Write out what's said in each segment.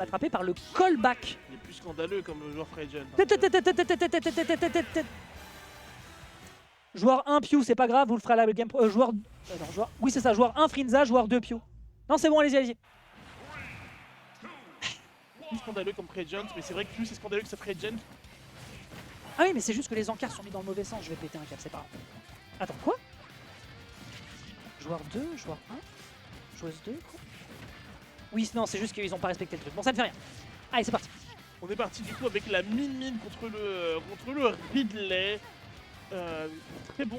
attrapé par le callback. Il est plus scandaleux comme joueur free agent. Joueur 1 Pew, c'est pas grave, vous le ferez à la game. Joueur... Oui, c'est ça, joueur 1 Frinza, joueur 2 Pew. Non, c'est bon, allez-y, allez-y. Plus scandaleux comme free agent, mais c'est vrai que plus c'est scandaleux que ce free agent. Ah oui, mais c'est juste que les encarts sont mis dans le mauvais sens. Je vais péter un câble, c'est pas grave. Attends, quoi? Joueur 2, joueur 1, joueuse 2, quoi? Oui, non, c'est juste qu'ils ont pas respecté le truc. Bon, ça ne fait rien. Allez, c'est parti. On est parti du coup avec la mine contre le Ridley. Très bon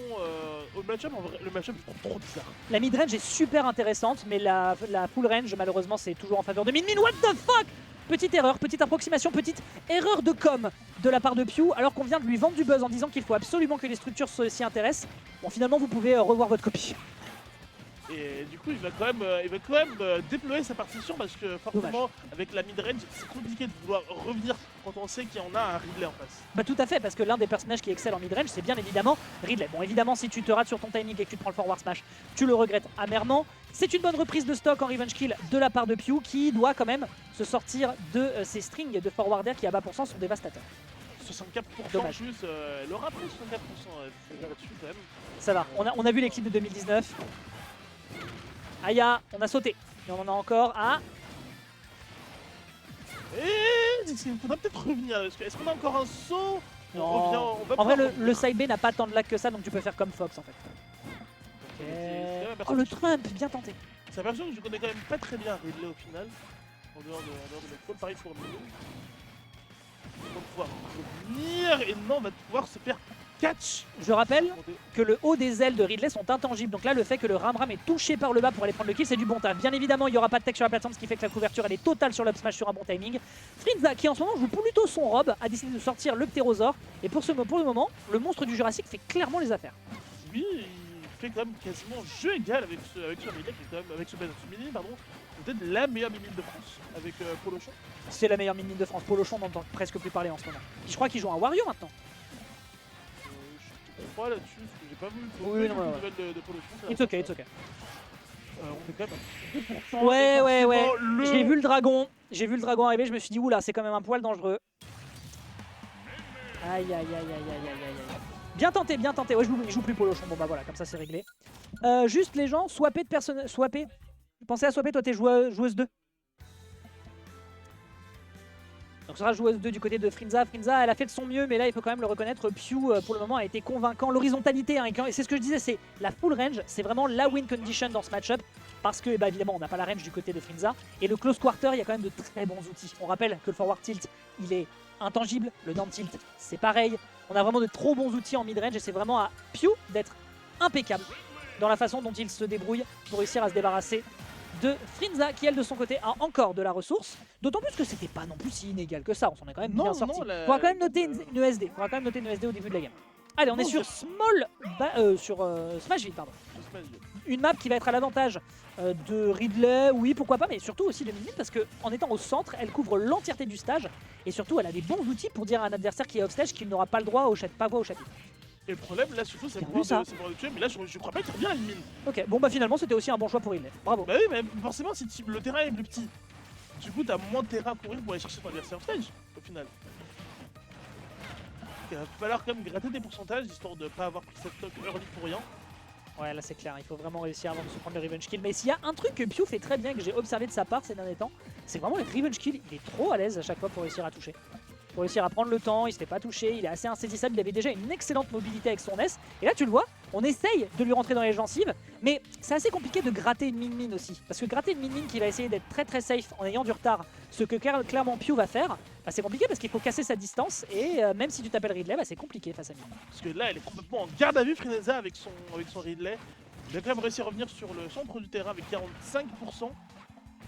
au match-up, en vrai, le match-up je trouve trop bizarre. La mid-range est super intéressante, mais la full range, malheureusement, c'est toujours en faveur de Min. What the fuck? Petite erreur, petite approximation, petite erreur de com de la part de Pew, alors qu'on vient de lui vendre du buzz en disant qu'il faut absolument que les structures s'y intéressent. Bon, finalement, vous pouvez revoir votre copie. Et du coup, il va quand même déployer sa partition parce que forcément, avec la mid-range, c'est compliqué de vouloir revenir quand on sait qu'il y en a un Ridley en face. Bah tout à fait, parce que l'un des personnages qui excelle en mid-range, c'est bien évidemment Ridley. Bon, évidemment, si tu te rates sur ton timing et que tu te prends le forward smash, tu le regrettes amèrement. C'est une bonne reprise de stock en revenge kill de la part de Pew, qui doit quand même se sortir de ces strings de forwarder qui à bas pourcent sont dévastateurs. 64% Dommage. en plus, elle aura pris 64% là-dessus quand même. Ça va, on a vu les clips de 2019. Aya, on a sauté. Et on en a encore. Ah, Et il faudra peut-être revenir. Est-ce qu'on a encore un saut? non. On revient, on va En vrai, pouvoir le side B n'a pas tant de lag que ça, donc tu peux faire comme Fox en fait. C'est quand même un Oh, le personnage- Trump, bien tenté. C'est un personnage que je connais quand même pas très bien Ridley au final. En dehors de notre call, pareil pour Milo. On va pouvoir revenir et non, on va pouvoir se faire catch. Je rappelle que le haut des ailes de Ridley sont intangibles. Donc là, le fait que le Ram est touché par le bas pour aller prendre le kill, c'est du bon taf. Bien évidemment, il n'y aura pas de tech sur la plateforme, ce qui fait que la couverture elle est totale sur l'up smash sur un bon timing. Frinza, qui en ce moment joue plutôt son robe, a décidé de sortir le ptérosaure. Et pour le moment, le monstre du Jurassique fait clairement les affaires. Lui, il fait quand même quasiment jeu égal avec ce Ridley, qui est quand même, avec ce mini, pardon. Peut-être la meilleure mini de France avec Polochon. C'est la meilleure mini de France. Polochon, on n'entend presque plus parler en ce moment. Je crois qu'il joue un Wario maintenant. Je te crois là-dessus, parce que j'ai pas vu Oui, non, de ouais. nouvelles de Polochon. It's ok, it's ok. On fait quand même 2%. Ouais, et ouais, ouais. forcément, le- J'ai vu le dragon. J'ai vu le dragon arriver. Je me suis dit, oula, c'est quand même un poil dangereux. Aïe, aïe, aïe, aïe, aïe, aïe, aïe, aïe. Bien tenté, bien tenté. Ouais, il joue plus Polochon. Bon, bah voilà, comme ça, c'est réglé. Juste les gens, swapper de personne. Swapper. Pensez à swapper, toi, t'es joueuse 2. Donc ce sera joueuse 2 du côté de Frinza. Frinza, elle a fait de son mieux, mais là, il faut quand même le reconnaître. Pew, pour le moment, a été convaincant. L'horizontalité, hein, et c'est ce que je disais, c'est la full range. C'est vraiment la win condition dans ce match-up. Parce que, bah, évidemment, on n'a pas la range du côté de Frinza. Et le close quarter, il y a quand même de très bons outils. On rappelle que le forward tilt, il est intangible. Le down tilt, c'est pareil. On a vraiment de trop bons outils en mid-range. Et c'est vraiment à Pew d'être impeccable dans la façon dont il se débrouille pour réussir à se débarrasser de Frinza, qui elle de son côté a encore de la ressource, d'autant plus que c'était pas non plus si inégal que ça, on s'en est quand même bien sorti. Faudra quand même noter une ESD, faudra quand même noter une ESD au début de la game. Allez, on est sur Smashville, pardon. Une map qui va être à l'avantage de Ridley, oui pourquoi pas, mais surtout aussi de Min, parce qu'en étant au centre, elle couvre l'entièreté du stage, et surtout elle a des bons outils pour dire à un adversaire qui est off stage qu'il n'aura pas le droit au chapitre. Et le problème là surtout c'est T'as vu ça pour le tuer, mais là je crois pas qu'il revient à une mine. Ok, bon bah finalement c'était aussi un bon choix pour Ridley, bravo. Bah oui, mais forcément si le terrain est plus petit, du coup t'as moins de terrain à courir pour aller chercher ton adversaire en stage au final. Il va falloir quand même gratter des pourcentages histoire de pas avoir pris cette stock early pour rien. Ouais, là c'est clair, il faut vraiment réussir avant de se prendre le revenge kill. Mais s'il y a un truc que Pew fait très bien, que j'ai observé de sa part ces derniers temps, c'est vraiment les revenge kills. Il est trop à l'aise à chaque fois pour réussir à toucher. Pour réussir à prendre le temps, il se fait pas toucher, il est assez insaisissable, il avait déjà une excellente mobilité avec son S. Et là tu le vois, on essaye de lui rentrer dans les gencives, mais c'est assez compliqué de gratter une min-min aussi. Parce que gratter une min-min qui va essayer d'être très très safe en ayant du retard, ce que clairement Pew va faire, bah, c'est compliqué parce qu'il faut casser sa distance, et même si tu t'appelles Ridley, bah, c'est compliqué face à min. Parce que là elle est complètement en garde à vue Frinza avec son Ridley. Il a quand même réussi à revenir sur le centre du terrain avec 45%.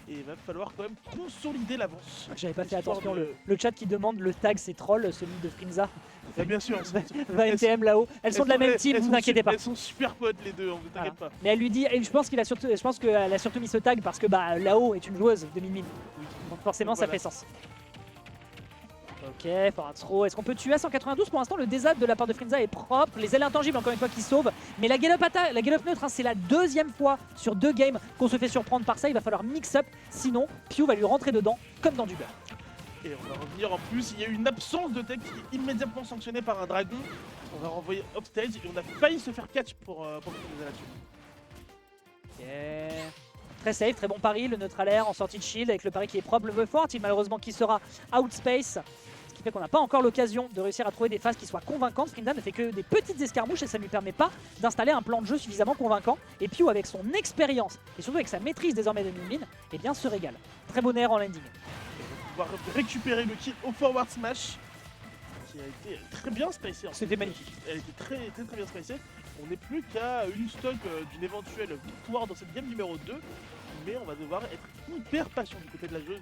Et il va falloir quand même consolider l'avance. J'avais pas fait Histoire attention, de- le chat qui demande le tag c'est troll, celui de Frinza. Et bien sûr, 20 NTM là-haut, elles sont de la même team, vous inquiétez pas. Elles sont super potes les deux, on vous Voilà. t'inquiète pas. Mais elle lui dit, et je pense qu'elle a surtout mis ce tag parce que bah Lao est une joueuse de Min Min. Donc forcément Donc ça voilà. fait sens. Ok, fort throw. Est-ce qu'on peut tuer à 192? Pour l'instant, le désad de la part de Frinza est propre. Les ailes intangibles, encore une fois, qui sauvent. Mais la Gallop neutre, hein, c'est la deuxième fois sur 2 games qu'on se fait surprendre par ça. Il va falloir mix-up. Sinon, Pew va lui rentrer dedans, comme dans du beurre. Et on va revenir en plus. Il y a eu une absence de tech qui est immédiatement sanctionnée par un dragon. On va renvoyer offstage et on a failli se faire catch pour finir là-dessus. Ok. Très safe, très bon pari. Le neutral air en sortie de shield avec le pari qui est propre. Le Veufort, malheureusement, qui sera outspace. Ce qui fait qu'on n'a pas encore l'occasion de réussir à trouver des phases qui soient convaincantes. Frinza ne fait que des petites escarmouches et ça ne lui permet pas d'installer un plan de jeu suffisamment convaincant. Et Pew, avec son expérience et surtout avec sa maîtrise désormais de Min, eh bien, se régale. Très bon air en landing. On va récupérer le kill au forward smash qui a été très bien spacé. C'était magnifique. Elle était très bien spacée. On n'est plus qu'à une stock d'une éventuelle victoire dans cette game numéro 2. Mais on va devoir être hyper patient du côté de la joueuse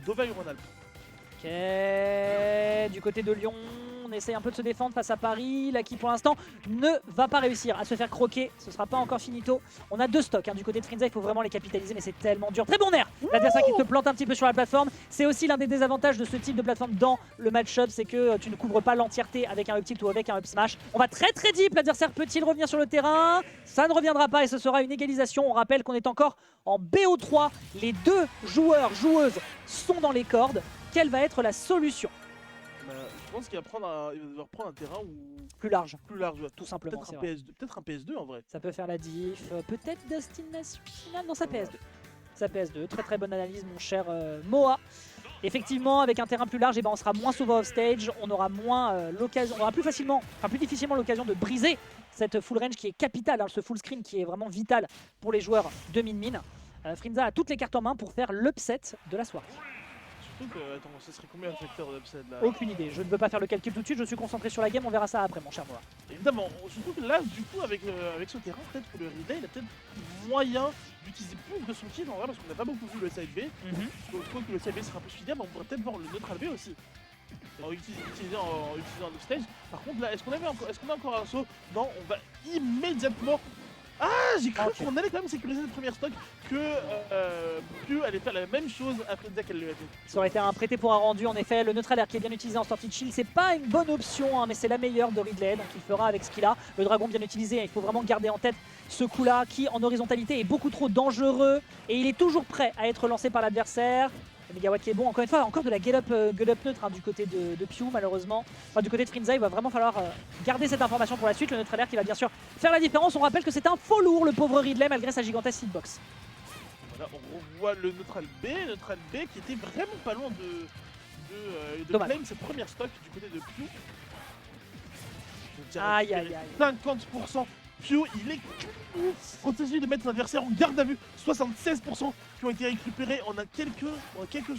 d'Auvergne-Rhône-Alpes. Ok, du côté de Lyon, on essaye un peu de se défendre face à Paris, là qui pour l'instant ne va pas réussir à se faire croquer, ce sera pas encore finito. On a 2 stocks, hein. Du côté de Frinza, il faut vraiment les capitaliser, mais c'est tellement dur. Très bon air, l'adversaire qui te plante un petit peu sur la plateforme, c'est aussi l'un des désavantages de ce type de plateforme dans le match-up, c'est que tu ne couvres pas l'entièreté avec un up tilt ou avec un up smash. On va très deep, l'adversaire peut-il revenir sur le terrain? Ça ne reviendra pas et ce sera une égalisation. On rappelle qu'on est encore en BO3, les 2 joueuses sont dans les cordes. Quelle va être la solution? Je pense qu'il va devoir prendre un terrain plus large, tout simplement. Peut-être un PS2 en vrai. Ça peut faire la diff. Peut-être Destination Finale dans sa PS2. Sa PS2, très bonne analyse, mon cher Moa. Effectivement, avec un terrain plus large, eh ben, on sera moins souvent off stage, on aura moins l'occasion, on aura plus difficilement l'occasion de briser cette full range qui est capitale, hein, ce full screen qui est vraiment vital pour les joueurs de Min. Frinza a toutes les cartes en main pour faire l'upset de la soirée. Attends, ce serait combien de facteurs d'upset là? Aucune idée, je ne veux pas faire le calcul tout de suite, je suis concentré sur la game, on verra ça après mon cher Moa. Évidemment, surtout que là, du coup, avec ce terrain, peut-être que le relay, il a peut-être moyen d'utiliser plus de son kill en vrai, parce qu'on n'a pas beaucoup vu le side B. Je trouve que le side B sera plus fidèle, mais on pourrait peut-être voir le neutral B aussi. En utilisant le stage. Par contre, là, est-ce qu'on a encore un saut? Non, on va immédiatement. Ah, j'ai cru qu'on allait quand même sécuriser notre première stock, que Pew allait faire la même chose à Frinza qu'elle lui a fait. Ça aurait été un prêté pour un rendu, en effet. Le neutral air qui est bien utilisé en sortie de shield, c'est pas une bonne option, hein, mais c'est la meilleure de Ridley, donc il fera avec ce qu'il a. Le dragon bien utilisé, il faut vraiment garder en tête ce coup-là qui, en horizontalité, est beaucoup trop dangereux, et il est toujours prêt à être lancé par l'adversaire. Le Megawatt qui est bon, encore une fois, encore de la get-up neutre, hein, du côté de Pew malheureusement. Enfin, du côté de Frinza, il va vraiment falloir garder cette information pour la suite. Le neutral air qui va bien sûr faire la différence. On rappelle que c'est un faux lourd, le pauvre Ridley, malgré sa gigantesque hitbox. Voilà, on revoit le neutral B qui était vraiment pas loin de claim cette première stock du côté de Pew. Aïe aïe aïe. 50%. Pew, il est quand il s'agit de mettre son adversaire en garde à vue. 76% qui ont été récupérés en quelques secondes.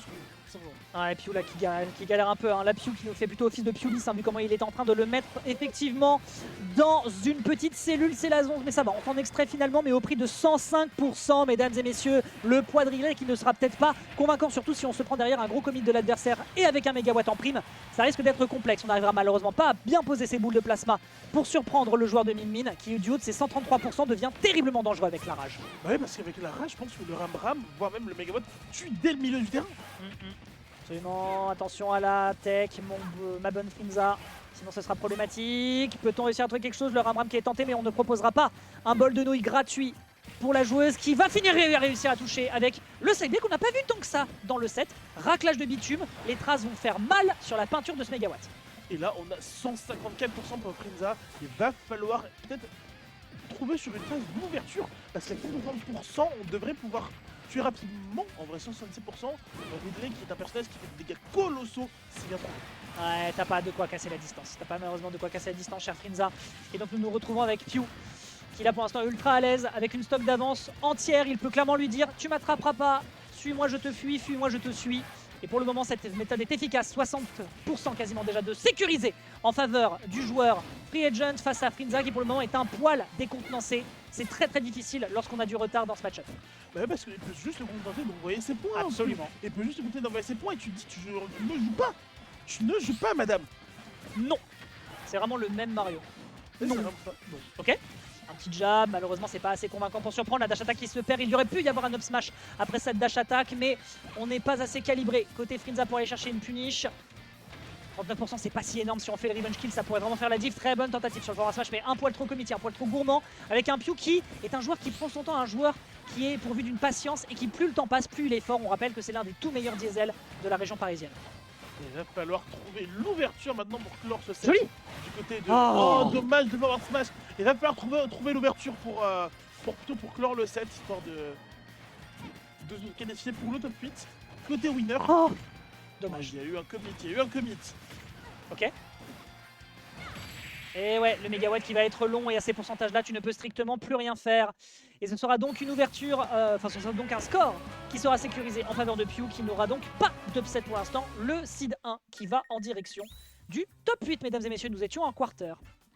Ouais, Pew là qui galère un peu, hein. La Pew qui nous fait plutôt office de Pewlis, hein, vu comment il est en train de le mettre effectivement dans une petite cellule, c'est la zonze, mais ça va, on fait un extrait finalement, mais au prix de 105%, mesdames et messieurs. Le poids de Ridley qui ne sera peut-être pas convaincant, surtout si on se prend derrière un gros commit de l'adversaire et avec un mégawatt en prime, ça risque d'être complexe. On n'arrivera malheureusement pas à bien poser ses boules de plasma pour surprendre le joueur de Min qui, du haut de ses 133%, devient terriblement dangereux avec la rage. Bah ouais, parce qu'avec la rage, je pense que le ram, voire même le mégawatt, tue dès le milieu du terrain. Absolument, attention à la tech, ma bonne Frinza, sinon ce sera problématique. Peut-on réussir à trouver quelque chose? Le ram qui est tenté, mais on ne proposera pas un bol de nouilles gratuit pour la joueuse qui va finir réussir à toucher avec le side B qu'on n'a pas vu tant que ça dans le set. Raclage de bitume, les traces vont faire mal sur la peinture de ce mégawatt. Et là, on a 154% pour Frinza. Il va falloir peut-être trouver sur une phase d'ouverture, parce qu'à 50%, on devrait pouvoir tuer rapidement, en vrai 166%, Ridley qui est un personnage qui fait des dégâts colossaux s'il vient trouver. Ouais, t'as pas de quoi casser la distance, t'as pas malheureusement de quoi casser la distance, cher Frinza. Et donc nous nous retrouvons avec Pew, qui là pour l'instant est ultra à l'aise, avec une stock d'avance entière. Il peut clairement lui dire, tu m'attraperas pas, suis-moi je te fuis, fuis-moi je te suis. Et pour le moment, cette méthode est efficace, 60% quasiment déjà de sécuriser en faveur du joueur Free Agent face à Frinza qui pour le moment est un poil décontenancé. C'est très difficile lorsqu'on a du retard dans ce match-up. Bah ouais, parce qu'il peut juste le contenter d'envoyer ses points. Absolument. Il peut juste le contenter d'envoyer ses points et tu te dis tu ne joues pas. Tu ne joues pas, madame. Non. C'est vraiment le même Mario. Non. Ok. Un petit jab, malheureusement c'est pas assez convaincant pour surprendre. La dash attack qui se perd, il y aurait pu y avoir un up smash après cette dash attack, mais on n'est pas assez calibré côté Frinza pour aller chercher une punish. 39% c'est pas si énorme, si on fait le revenge kill ça pourrait vraiment faire la diff. Très bonne tentative sur le forward smash mais un poil trop committé, un poil trop gourmand avec un Pew qui est un joueur qui prend son temps, un joueur qui est pourvu d'une patience et qui plus le temps passe plus il est fort. On rappelle que c'est l'un des tout meilleurs diesel de la région parisienne. Il va falloir trouver l'ouverture maintenant pour clore ce set. Joli. Du côté de... Oh. Oh, dommage de forward smash. Il va falloir trouver l'ouverture pour clore le set, histoire de se qualifier pour le top 8. Côté winner. Oh. Dommage. Il y a eu un commit, Ok. Et ouais, le mégawatt qui va être long et à ces pourcentages là tu ne peux strictement plus rien faire. Et ce sera donc une ouverture, ce sera donc un score qui sera sécurisé en faveur de Pew qui n'aura donc pas d'upset pour l'instant. Le seed 1 qui va en direction du top 8 mesdames et messieurs, nous étions en quarter.